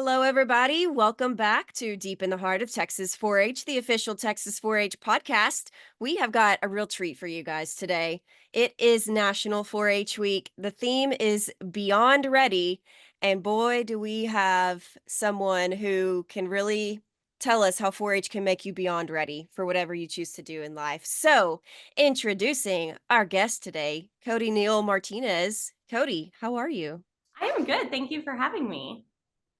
Hello, everybody. Welcome back to Deep in the Heart of Texas 4 H, the official Texas 4 H podcast. We have got a real treat for you guys today. It is National 4 H Week. The theme is Beyond Ready. And boy, do we have someone who can really tell us how 4 H can make you beyond ready for whatever you choose to do in life. So, introducing our guest today, Neel Martinez. Cody, how are you? I am good. Thank you for having me.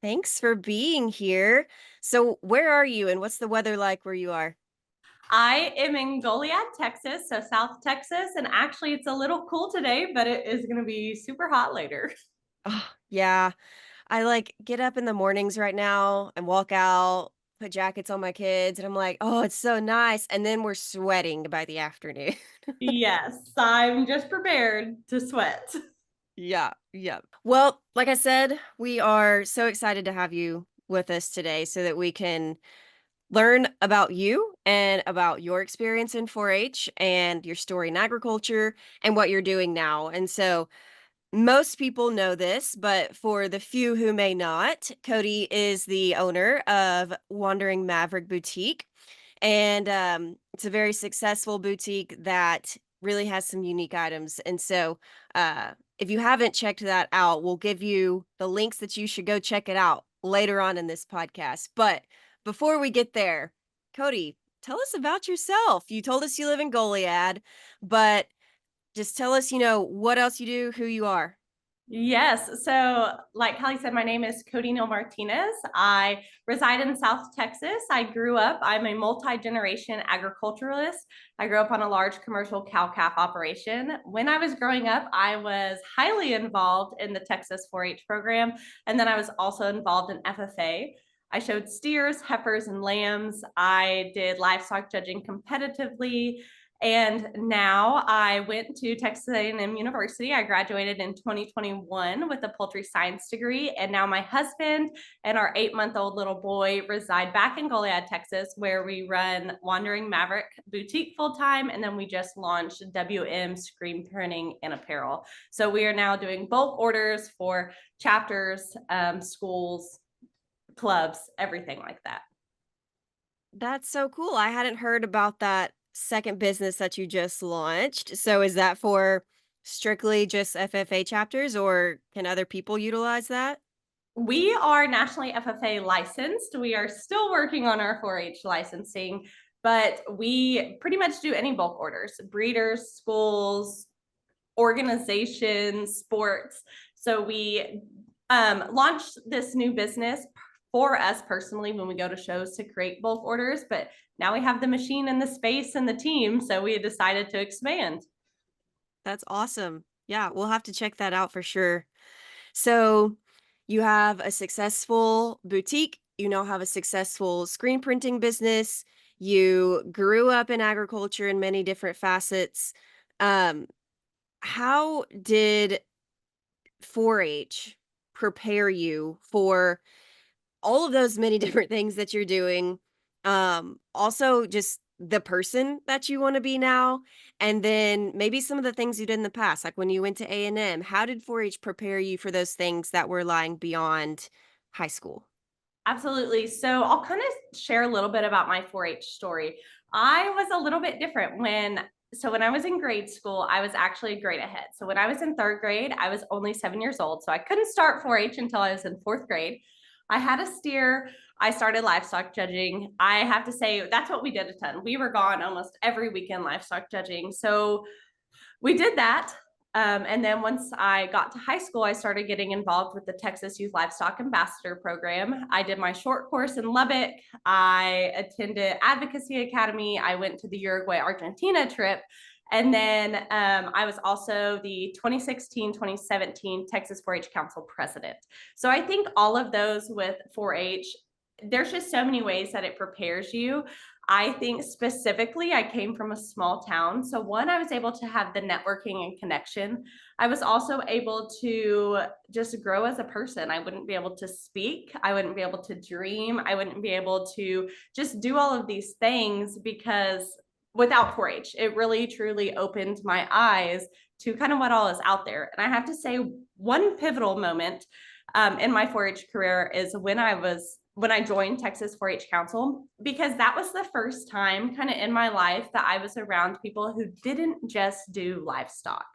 Thanks for being here. So, where are you and what's the weather like where you are? I am in Goliad, Texas, so South Texas, and actually it's a little cool today, but it is going to be super hot later. Oh, yeah. I like get up in the mornings right now and walk out, put jackets on my kids, and I'm like, oh, it's so nice. And then we're sweating by the afternoon. Yes, I'm just prepared to sweat. Yeah, yeah. Well, like I said, we are so excited to have you with us today so that we can learn about you and about your experience in 4 H and your story in agriculture and what you're doing now. And so, most people know this, but for the few who may not, Cody is the owner of Wandering Maverick Boutique. And it's a very successful boutique that really has some unique items. And so, if you haven't checked that out, we'll give you the links that you should go check it out later on in this podcast. But before we get there, Cody, tell us about yourself. You told us you live in Goliad, but just tell us, what else you do, who you are. Yes. So, like Kelly said, my name is Kodye Neel Martinez. I reside in South Texas. I'm a multi generation agriculturalist. I grew up on a large commercial cow calf operation. When I was growing up, I was highly involved in the Texas 4 H program. And then I was also involved in FFA. I showed steers, heifers, and lambs. I did livestock judging competitively. And now I went to Texas A&M University. I graduated in 2021 with a poultry science degree. And now my husband and our 8-month-old little boy reside back in Goliad, Texas, where we run Wandering Maverick Boutique full time. And then we just launched WM Screen Printing and Apparel. So we are now doing bulk orders for chapters, schools, clubs, everything like that. That's so cool. I hadn't heard about that second business that you just launched. So is that for strictly just FFA chapters or can other people utilize that? We are nationally FFA licensed. We are still working on our 4 H licensing, but we pretty much do any bulk orders, breeders, schools, organizations, sports. So we launched this new business for us personally when we go to shows to create bulk orders, but now we have the machine and the space and the team. So we decided to expand. That's awesome. Yeah, we'll have to check that out for sure. So you have a successful boutique, you now have a successful screen printing business. You grew up in agriculture in many different facets. Um, how did 4-H prepare you for all of those many different things that you're doing? Also just the person that you want to be now, and then maybe some of the things you did in the past, like when you went to A&M. How did 4-H prepare you for those things that were lying beyond high school? Absolutely. So I'll kind of share a little bit about my 4-H story. I was a little bit different when I was in grade school, I was actually a grade ahead. So when I was in third grade, I was only 7 years old. So I couldn't start 4-H until I was in fourth grade. I had a steer. I started livestock judging. I have to say, that's what we did a ton. We were gone almost every weekend livestock judging. So we did that. And then once I got to high school, I started getting involved with the Texas Youth Livestock Ambassador Program. I did my short course in Lubbock. I attended Advocacy Academy. I went to the Uruguay Argentina trip. And then I was also the 2016-2017 Texas 4 H Council president. So I think all of those with 4 H, there's just so many ways that it prepares you. I think specifically, I came from a small town. So, one, I was able to have the networking and connection. I was also able to just grow as a person. I wouldn't be able to speak. I wouldn't be able to dream. I wouldn't be able to just do all of these things because without 4 H, it really truly opened my eyes to kind of what all is out there. And I have to say, one pivotal moment in my 4-H career is when I joined Texas 4-H Council, because that was the first time kind of in my life that I was around people who didn't just do livestock.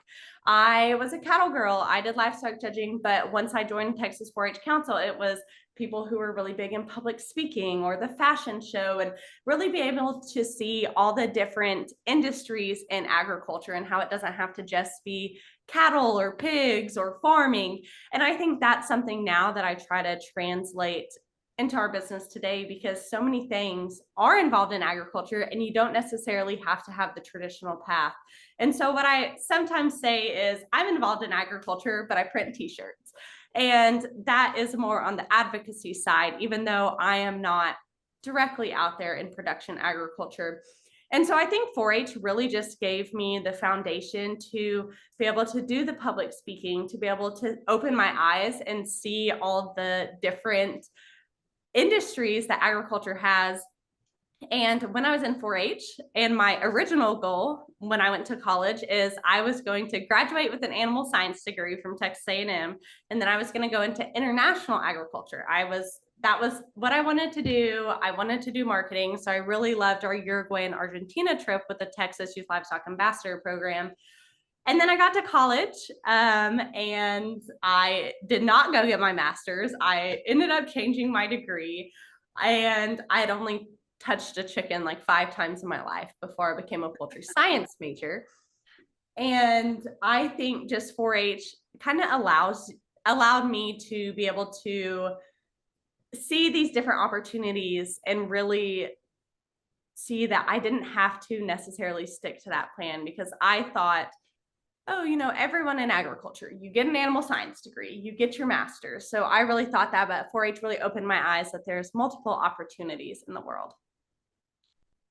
I was a cattle girl. I did livestock judging, but once I joined Texas 4-H Council, it was people who were really big in public speaking or the fashion show, and really be able to see all the different industries in agriculture and how it doesn't have to just be cattle or pigs or farming. And I think that's something now that I try to translate into our business today, because so many things are involved in agriculture and you don't necessarily have to have the traditional path. And so what I sometimes say is I'm involved in agriculture, but I print t-shirts. And that is more on the advocacy side, even though I am not directly out there in production agriculture. And so I think 4-H really just gave me the foundation to be able to do the public speaking, to be able to open my eyes and see all the different industries that agriculture has. And when I was in 4-H, and my original goal when I went to college is I was going to graduate with an animal science degree from Texas A&M, and then I was going to go into international agriculture. That was what I wanted to do. I wanted to do marketing, so I really loved our Uruguay and Argentina trip with the Texas Youth Livestock Ambassador Program. And then I got to college, and I did not go get my master's. I ended up changing my degree, and I had only touched a chicken like 5 times in my life before I became a poultry science major. And I think just 4-H kind of allowed me to be able to see these different opportunities and really see that I didn't have to necessarily stick to that plan, because I thought, oh, everyone in agriculture, you get an animal science degree, you get your master's. So I really thought that, but 4-H really opened my eyes that there's multiple opportunities in the world.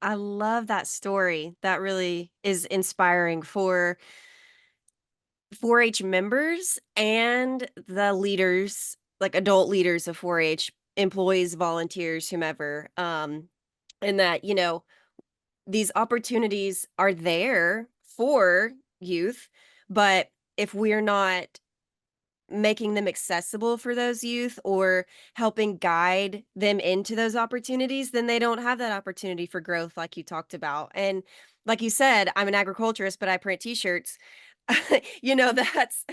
I love that story. That really is inspiring for 4-H members and the leaders, like adult leaders of 4-H, employees, volunteers, whomever. And that, these opportunities are there for youth, but if we're not making them accessible for those youth or helping guide them into those opportunities, then they don't have that opportunity for growth like you talked about. And like you said, I'm an agriculturist, but I print t-shirts. That's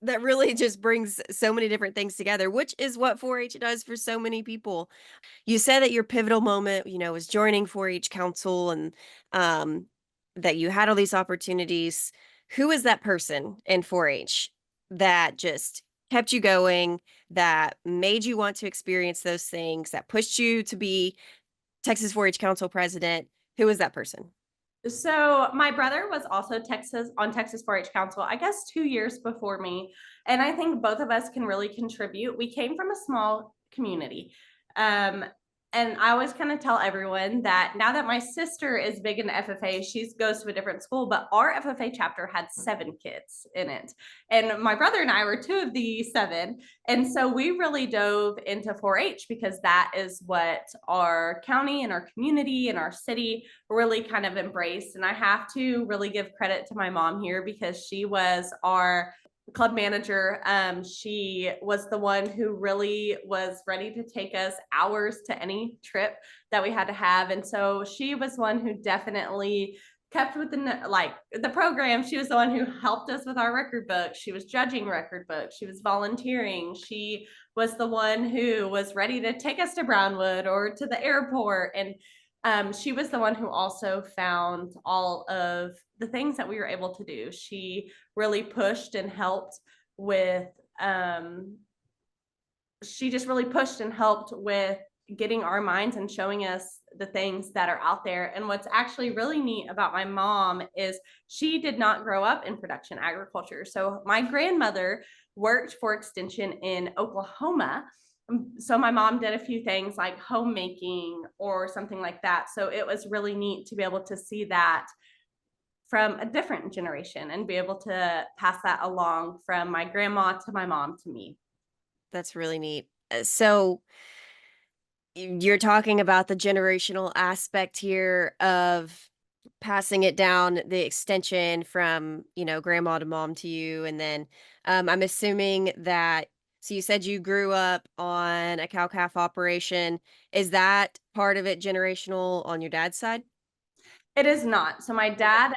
that really just brings so many different things together, which is what 4-H does for so many people. You said that your pivotal moment, was joining 4-H council and um, that you had all these opportunities. Who is that person in 4-H that just kept you going, that made you want to experience those things, that pushed you to be Texas 4-H council president? Who is that person? So my brother was also Texas 4-H Council, I guess 2 years before me, and I think both of us can really contribute. We came from a small community, um, and I always kind of tell everyone that now that my sister is big in FFA, she goes to a different school, but our FFA chapter had 7 kids in it, and my brother and I were 2 of the 7, and so we really dove into 4-H because that is what our county and our community and our city really kind of embraced. And I have to really give credit to my mom here, because she was our club manager. She was the one who really was ready to take us hours to any trip that we had to have. And so she was one who definitely kept with the program. She was the one who helped us with our record book. She was judging record books. She was volunteering. She was the one who was ready to take us to Brownwood or to the airport. And she was the one who also found all of the things that we were able to do. She really pushed and helped with, she just really pushed and helped with getting our minds and showing us the things that are out there. And what's actually really neat about my mom is she did not grow up in production agriculture. So my grandmother worked for Extension in Oklahoma. So my mom did a few things like homemaking or something like that. So it was really neat to be able to see that from a different generation and be able to pass that along from my grandma to my mom to me. That's really neat. So you're talking about the generational aspect here of passing it down, the extension from, grandma to mom to you. And then I'm assuming that So you said you grew up on a cow-calf operation. Is that part of it generational on your dad's side? It is not. So my Okay. dad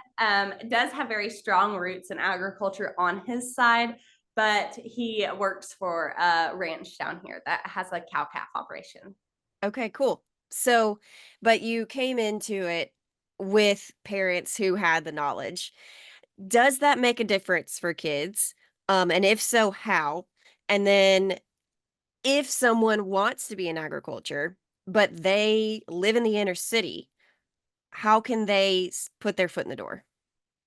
does have very strong roots in agriculture on his side, but he works for a ranch down here that has a cow calf operation. Okay, cool. So, but you came into it with parents who had the knowledge. Does that make a difference for kids? And if so, how? And then if someone wants to be in agriculture, but they live in the inner city, how can they put their foot in the door?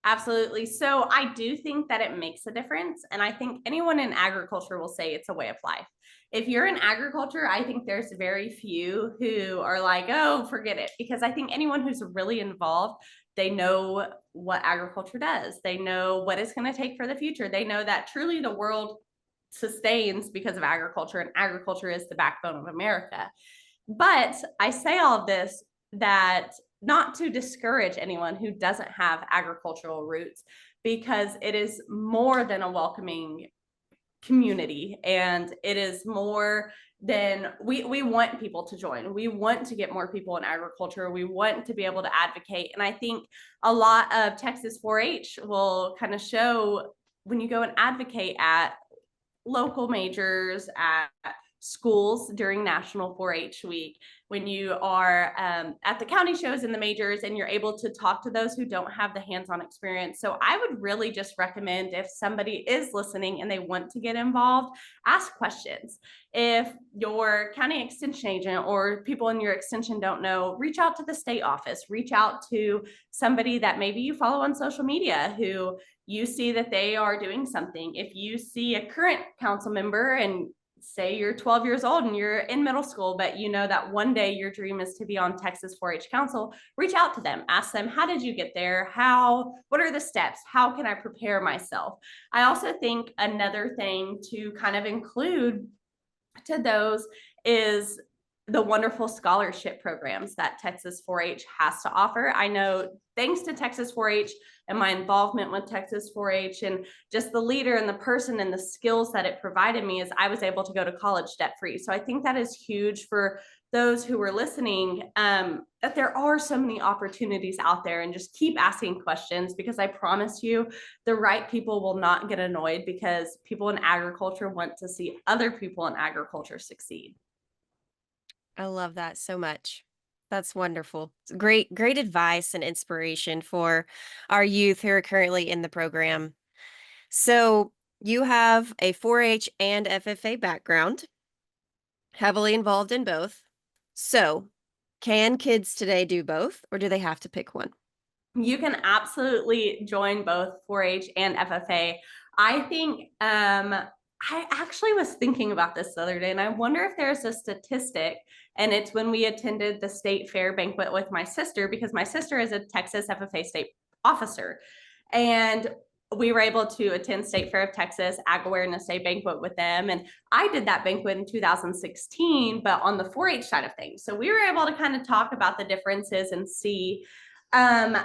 Absolutely. So I do think that it makes a difference. And I think anyone in agriculture will say it's a way of life. If you're in agriculture, I think there's very few who are like, oh, forget it. Because I think anyone who's really involved, they know what agriculture does, they know what it's going to take for the future. They know that truly the world sustains because of agriculture, and agriculture is the backbone of America. But I say all of this that not to discourage anyone who doesn't have agricultural roots, because it is more than a welcoming community, and it is more than we want people to join. We want to get more people in agriculture. We want to be able to advocate. And I think a lot of Texas 4-H will kind of show when you go and advocate at local majors, at schools during National 4-H Week, when you are at the county shows and the majors, and you're able to talk to those who don't have the hands-on experience. So I would really just recommend, if somebody is listening and they want to get involved, ask questions. If your county extension agent or people in your extension don't know, reach out to the state office, reach out to somebody that maybe you follow on social media who you see that they are doing something. If you see a current council member, and say you're 12 years old and you're in middle school, but you know that one day your dream is to be on Texas 4-H Council, reach out to them, ask them, how did you get there? What are the steps? How can I prepare myself? I also think another thing to kind of include to those is the wonderful scholarship programs that Texas 4-H has to offer. I know, thanks to Texas 4-H and my involvement with Texas 4-H and just the leader and the person and the skills that it provided me, is I was able to go to college debt free. So I think that is huge for those who were listening, that there are so many opportunities out there, and just keep asking questions, because I promise you the right people will not get annoyed, because people in agriculture want to see other people in agriculture succeed. I love that so much. That's wonderful. It's great, great advice and inspiration for our youth who are currently in the program. So you have a 4-H and FFA background, heavily involved in both. So can kids today do both, or do they have to pick one? You can absolutely join both 4-H and FFA. I think I actually was thinking about this the other day, and I wonder if there's a statistic, and it's when we attended the state fair banquet with my sister, because my sister is a Texas FFA state officer. And we were able to attend State Fair of Texas Ag Awareness Day banquet with them. And I did that banquet in 2016, but on the 4-H side of things. So we were able to kind of talk about the differences and see. Um,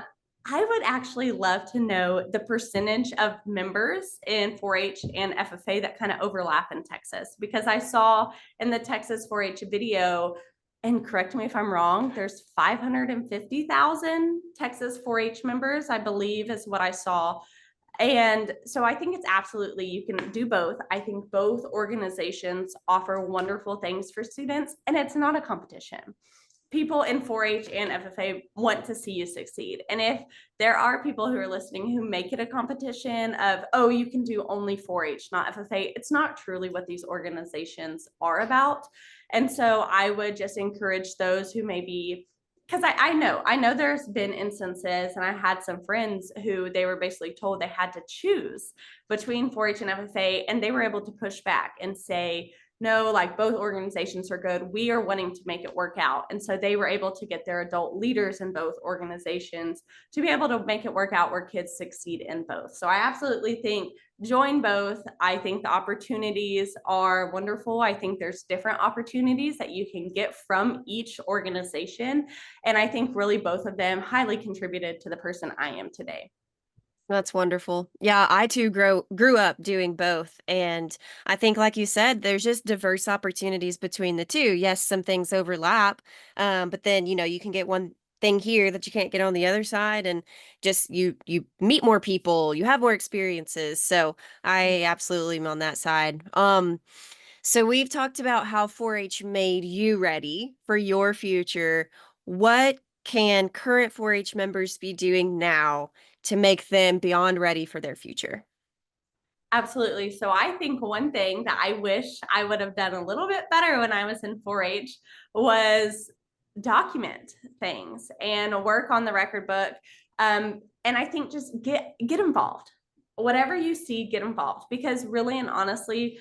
I would actually love to know the percentage of members in 4-H and FFA that kind of overlap in Texas, because I saw in the Texas 4-H video, and correct me if I'm wrong, there's 550,000 Texas 4-H members, I believe is what I saw. And so I think it's absolutely, you can do both. I think both organizations offer wonderful things for students, and it's not a competition. People in 4-H and FFA want to see you succeed. And if there are people who are listening who make it a competition of, oh, you can do only 4-H, not FFA, it's not truly what these organizations are about. And so I would just encourage those who maybe, because I know there's been instances, and I had some friends who they were basically told they had to choose between 4-H and FFA, and they were able to push back and say, no, like both organizations are good. We are wanting to make it work out. And so they were able to get their adult leaders in both organizations to be able to make it work out where kids succeed in both. So I absolutely think join both. I think the opportunities are wonderful. I think there's different opportunities that you can get from each organization. And I think really both of them highly contributed to the person I am today. That's wonderful. Yeah, I too grew up doing both. And I think, like you said, there's just diverse opportunities between the two. Yes, some things overlap, but then, you can get one thing here that you can't get on the other side, and just you meet more people, you have more experiences. So I absolutely am on that side. So we've talked about how 4-H made you ready for your future. What can current 4-H members be doing now to make them beyond ready for their future? Absolutely. So I think one thing that I wish I would have done a little bit better when I was in 4-H was document things and work on the record book. And I think just get involved. Whatever you see, get involved, because really and honestly,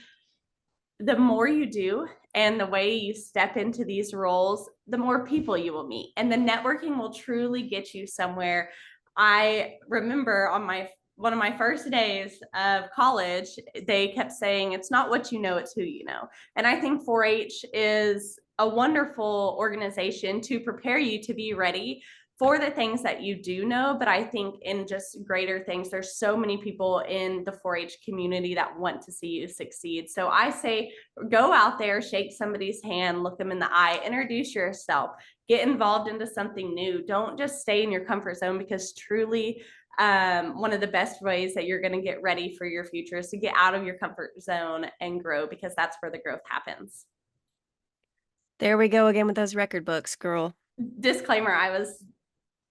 the more you do and the way you step into these roles, the more people you will meet, and the networking will truly get you somewhere. I remember on my one of my first days of college, they kept saying, it's not what you know, it's who you know. And I think 4 H is a wonderful organization to prepare you to be ready for the things that you do know. But I think in just greater things, there's so many people in the 4 H community that want to see you succeed. So I say, go out there, shake somebody's hand, look them in the eye, introduce yourself, get involved into something new. Don't just stay in your comfort zone, because truly, one of the best ways that you're going to get ready for your future is to get out of your comfort zone and grow, because that's where the growth happens. There we go again with those record books, girl. Disclaimer, I was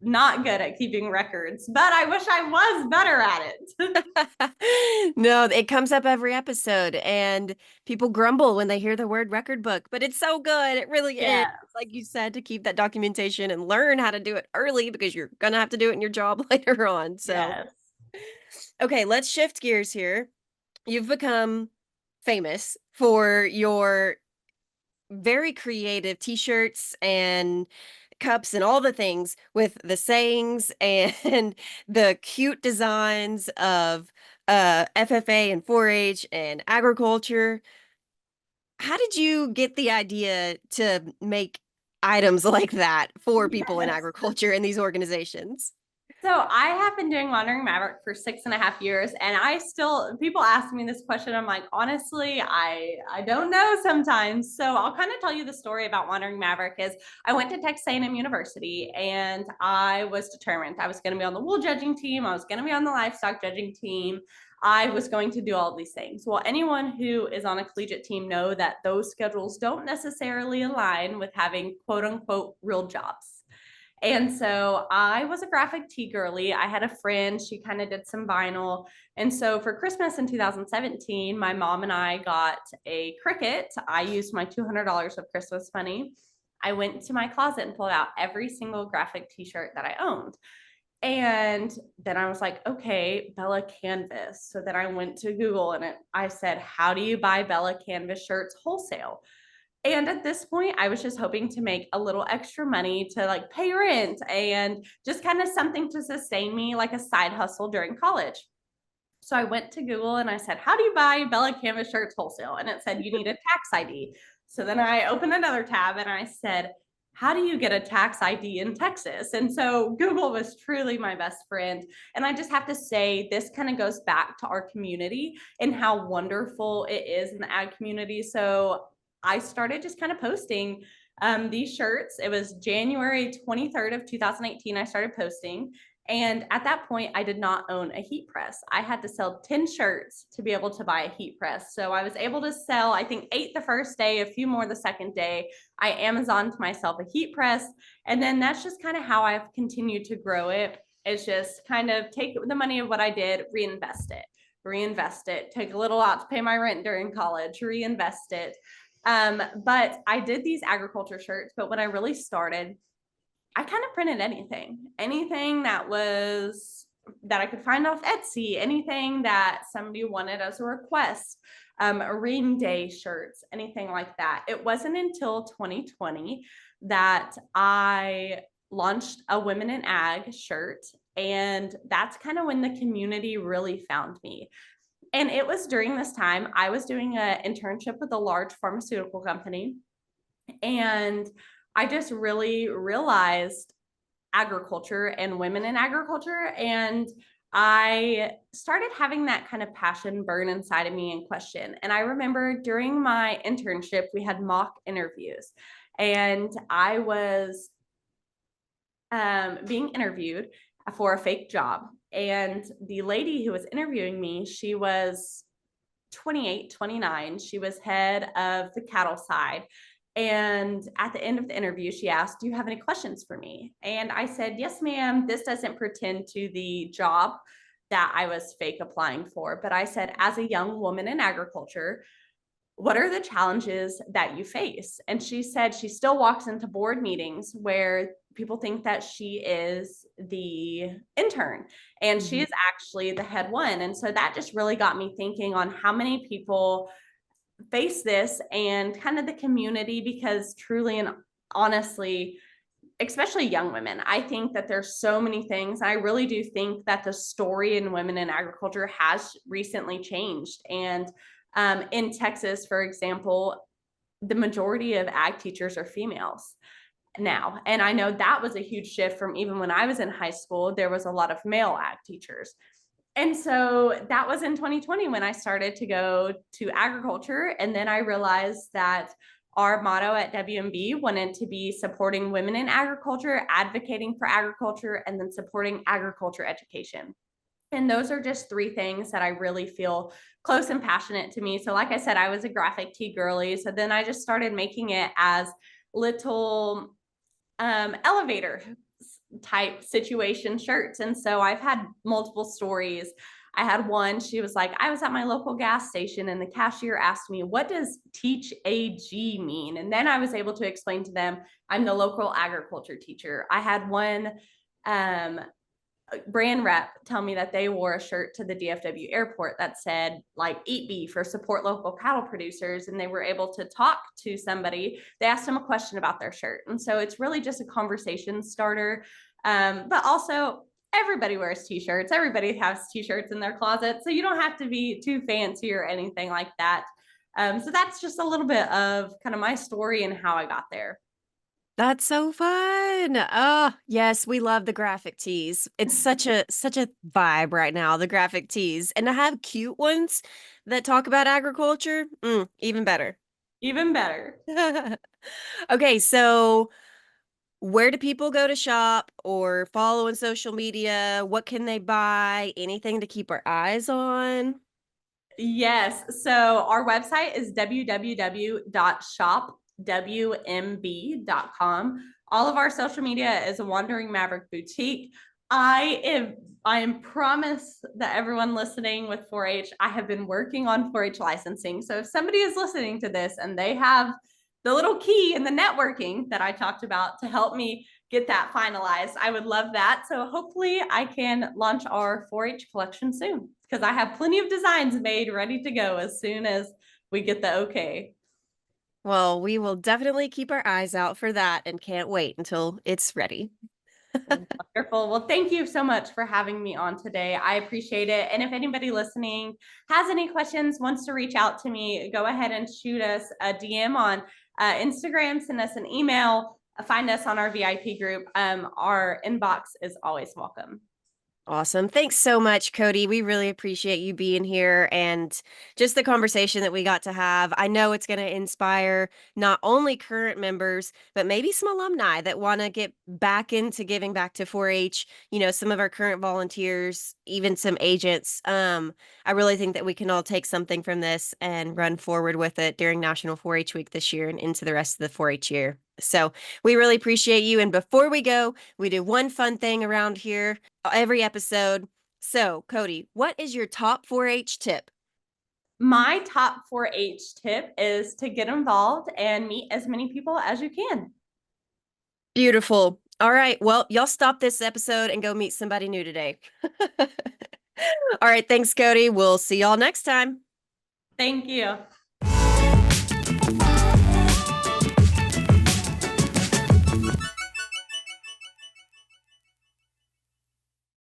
not good at keeping records, but I wish I was better at it. No, it comes up every episode, and people grumble when they hear the word record book, but it's so good. It really is. Yeah. Like you said, to keep that documentation and learn how to do it early, because you're gonna have to do it in your job later on. So, Yes. okay, let's shift gears here. You've become famous for your very creative t-shirts and cups and all the things with the sayings and the cute designs of FFA and 4-H and agriculture. How did you get the idea to make items like that for people in Yes. agriculture in these organizations? So I have been doing Wandering Maverick for 6.5 years, and I still, people ask me this question. I'm like, honestly, I don't know sometimes. So I'll kind of tell you the story about Wandering Maverick. Is I went to Texas A&M University, and I was determined I was going to be on the wool judging team. I was going to be on the livestock judging team. I was going to do all these things. Well, anyone who is on a collegiate team know that those schedules don't necessarily align with having quote unquote real jobs. And so I was a graphic tee girly. I had a friend, she kind of did some vinyl. And so for Christmas in 2017, my mom and I got a Cricut. I used my $200 of Christmas money. I went to my closet and pulled out every single graphic t-shirt that I owned. And then I was like, okay, Bella Canvas. So then I went to Google, and I said, how do you buy Bella Canvas shirts wholesale? And at this point, I was just hoping to make a little extra money to like pay rent and just kind of something to sustain me, like a side hustle during college. So I went to Google and I said, how do you buy Bella Canvas shirts wholesale? And it said, you need a tax ID. So then I opened another tab and I said, how do you get a tax ID in Texas? And so Google was truly my best friend. And I just have to say, this kind of goes back to our community and how wonderful it is in the ag community. So I started just kind of posting these shirts. It was January 23rd of 2018. I started posting. And at that point, I did not own a heat press. I had to sell 10 shirts to be able to buy a heat press. So I was able to sell, I think, 8 the first day, a few more the second day. I Amazoned myself a heat press. And then that's just kind of how I've continued to grow it. It's just kind of take the money of what I did, reinvest it, take a little out to pay my rent during college, reinvest it. But I did these agriculture shirts. But when I really started, I kind of printed anything that I could find off Etsy, anything that somebody wanted as a request, a ring day shirts, anything like that. It wasn't until 2020 that I launched a Women in Ag shirt. And that's kind of when the community really found me. And it was during this time I was doing an internship with a large pharmaceutical company. And I just really realized agriculture and women in agriculture. And I started having that kind of passion burn inside of me and question. And I remember during my internship, we had mock interviews, and I was being interviewed for a fake job. And the lady who was interviewing me, she was 28, 29. She was head of the cattle side. And at the end of the interview, she asked, "Do you have any questions for me?" And I said, "Yes, ma'am. This doesn't pretend to the job that I was fake applying for." But I said, "As a young woman in agriculture, what are the challenges that you face?" And she said she still walks into board meetings where people think that she is the intern and she Mhm. is actually the head one. And so that just really got me thinking on how many people face this and kind of the community, because truly and honestly, especially young women, I think that there's so many things. I really do think that the story in women in agriculture has recently changed. And in Texas, for example, the majority of ag teachers are females now. And I know that was a huge shift from even when I was in high school, there was a lot of male ag teachers. And so that was in 2020 when I started to go to agriculture. And then I realized that our motto at WMB wanted to be supporting women in agriculture, advocating for agriculture, and then supporting agriculture education. And those are just three things that I really feel close and passionate to me. So, like I said, I was a graphic tee girly. So then I just started making it as little elevator type situation shirts. And so I've had multiple stories. I had one, she was like, "I was at my local gas station and the cashier asked me, 'What does teach AG mean?'" And then I was able to explain to them, "I'm the local agriculture teacher." I had one um, brand rep tell me that they wore a shirt to the DFW airport that said like "Eat Beef" or "Support Local Cattle Producers," and they were able to talk to somebody. They asked them a question about their shirt, and so it's really just a conversation starter. But also, everybody wears t-shirts. Everybody has t-shirts in their closet, so you don't have to be too fancy or anything like that. So that's just a little bit of kind of my story and how I got there. That's so fun. Oh, yes, we love the graphic tees. It's such a vibe right now, the graphic tees. And to have cute ones that talk about agriculture, even better. Even better. Okay, so where do people go to shop or follow on social media? What can they buy? Anything to keep our eyes on? Yes. So our website is www.shopwmb.com. All of our social media is a Wandering Maverick Boutique. I am promise that everyone listening with 4-H, I have been working on 4-H licensing. So if somebody is listening to this and they have the little key in the networking that I talked about to help me get that finalized, I would love that. So hopefully I can launch our 4-H collection soon, because I have plenty of designs made ready to go as soon as we get the okay. Well, we will definitely keep our eyes out for that and can't wait until it's ready. Wonderful. Well, thank you so much for having me on today. I appreciate it. And if anybody listening has any questions, wants to reach out to me, go ahead and shoot us a DM on Instagram, send us an email, find us on our VIP group. Our inbox is always welcome. Awesome. Thanks so much, Cody. We really appreciate you being here and just the conversation that we got to have. I know it's going to inspire not only current members, but maybe some alumni that want to get back into giving back to 4-H, some of our current volunteers, even some agents. I really think that we can all take something from this and run forward with it during National 4-H Week this year and into the rest of the 4-H year. So we really appreciate you. And before we go, we do one fun thing around here every episode. So, Cody, what is your top 4-H tip? My top 4-H tip is to get involved and meet as many people as you can. Beautiful. All right. Well, y'all stop this episode and go meet somebody new today. All right. Thanks, Cody. We'll see y'all next time. Thank you.